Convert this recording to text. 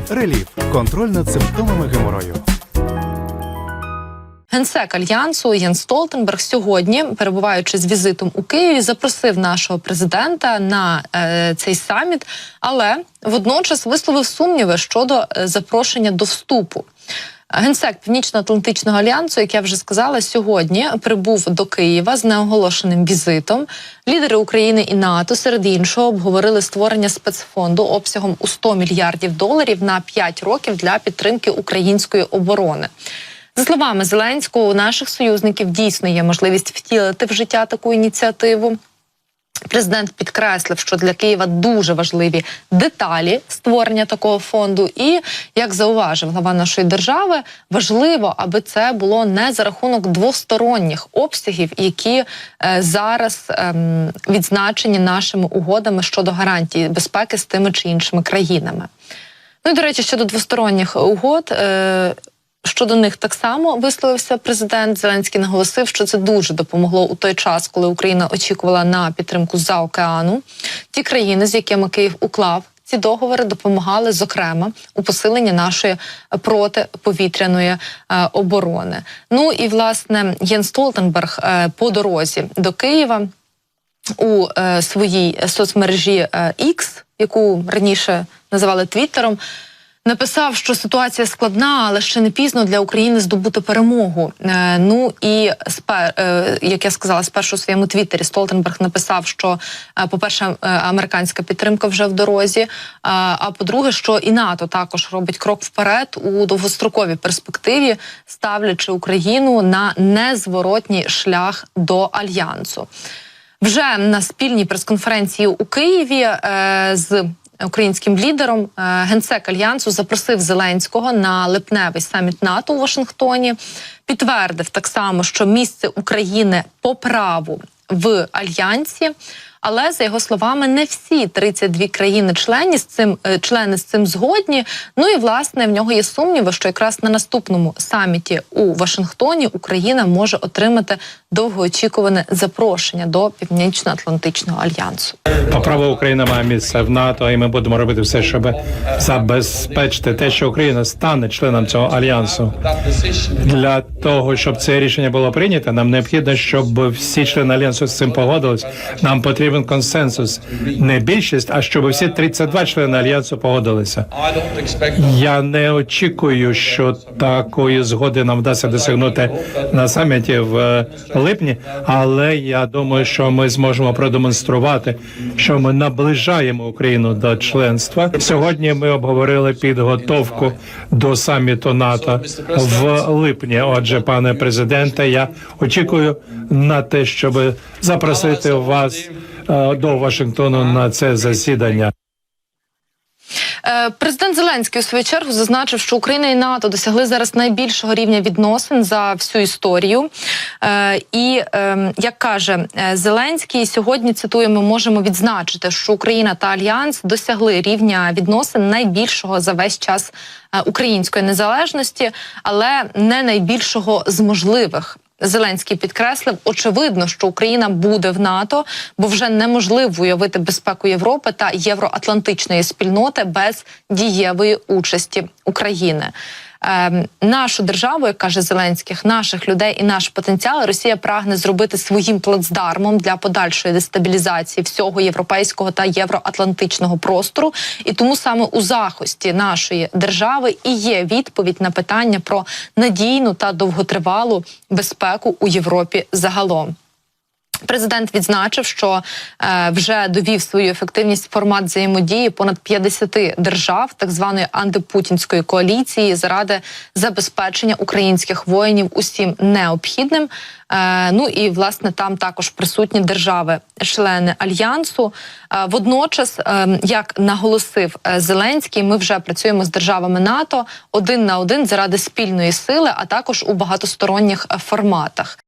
Реліф. Контроль над симптомами геморою. Генсек Альянсу Єнс Столтенберг сьогодні, перебуваючи з візитом у Києві, запросив нашого президента на цей саміт, але водночас висловив сумніви щодо запрошення до вступу. Генсек Північно-Атлантичного альянсу, як я вже сказала, сьогодні прибув до Києва з неоголошеним візитом. Лідери України і НАТО, серед іншого, обговорили створення спецфонду обсягом у $100 мільярдів на 5 років для підтримки української оборони. За словами Зеленського, у наших союзників дійсно є можливість втілити в життя таку ініціативу. Президент підкреслив, що для Києва дуже важливі деталі створення такого фонду. І, як зауважив глава нашої держави, важливо, аби це було не за рахунок двосторонніх обсягів, які зараз відзначені нашими угодами щодо гарантії безпеки з тими чи іншими країнами. Ну і, до речі, щодо двосторонніх угод, щодо них так само висловився президент. Зеленський наголосив, що це дуже допомогло у той час, коли Україна очікувала на підтримку з-за океану. Ті країни, з якими Київ уклав ці договори, допомагали, зокрема, у посиленні нашої протиповітряної оборони. Ну і, власне, Єнс Столтенберг по дорозі до Києва у своїй соцмережі X, яку раніше називали Твіттером, написав, що ситуація складна, але ще не пізно для України здобути перемогу. Ну і, як я сказала, спершу у своєму твіттері Столтенберг написав, що, по-перше, американська підтримка вже в дорозі, а по-друге, що і НАТО також робить крок вперед у довгостроковій перспективі, ставлячи Україну на незворотній шлях до Альянсу. Вже на спільній прес-конференції у Києві з українським лідером Генсек Альянсу запросив Зеленського на липневий саміт НАТО у Вашингтоні. Підтвердив так само, що місце України по праву в Альянсі, але, за його словами, не всі 32 члени з цим згодні. Ну і, власне, в нього є сумніви, що якраз на наступному саміті у Вашингтоні Україна може отримати довгоочікуване запрошення до Північно-Атлантичного альянсу. По праву Україна має місце в НАТО, і ми будемо робити все, щоб забезпечити те, що Україна стане членом цього альянсу. Для того, щоб це рішення було прийнято, нам необхідно, щоб всі члени альянсу з цим погодились. Нам потрібен консенсус. Не більшість, а щоб всі 32 члени альянсу погодилися. Я не очікую, що такої згоди нам вдасться досягнути на саміті в липні, але я думаю, що ми зможемо продемонструвати, що ми наближаємо Україну до членства. Сьогодні ми обговорили підготовку до саміту НАТО в липні. Отже, пане президенте, я очікую на те, щоб запросити вас до Вашингтону на це засідання. Президент Зеленський у свою чергу зазначив, що Україна і НАТО досягли зараз найбільшого рівня відносин за всю історію. І, як каже Зеленський, сьогодні, цитуємо, можемо відзначити, що Україна та Альянс досягли рівня відносин найбільшого за весь час української незалежності, але не найбільшого з можливих. Зеленський підкреслив, очевидно, що Україна буде в НАТО, бо вже неможливо уявити безпеку Європи та євроатлантичної спільноти без дієвої участі України. Нашу державу, як каже Зеленський, наших людей і наш потенціал Росія прагне зробити своїм плацдармом для подальшої дестабілізації всього європейського та євроатлантичного простору. І тому саме у захисті нашої держави і є відповідь на питання про надійну та довготривалу безпеку у Європі загалом. Президент відзначив, що вже довів свою ефективність формат взаємодії понад 50 держав так званої антипутінської коаліції заради забезпечення українських воїнів усім необхідним. Ну і, власне, там також присутні держави-члени Альянсу. Водночас, як наголосив Зеленський, ми вже працюємо з державами НАТО один на один заради спільної сили, а також у багатосторонніх форматах.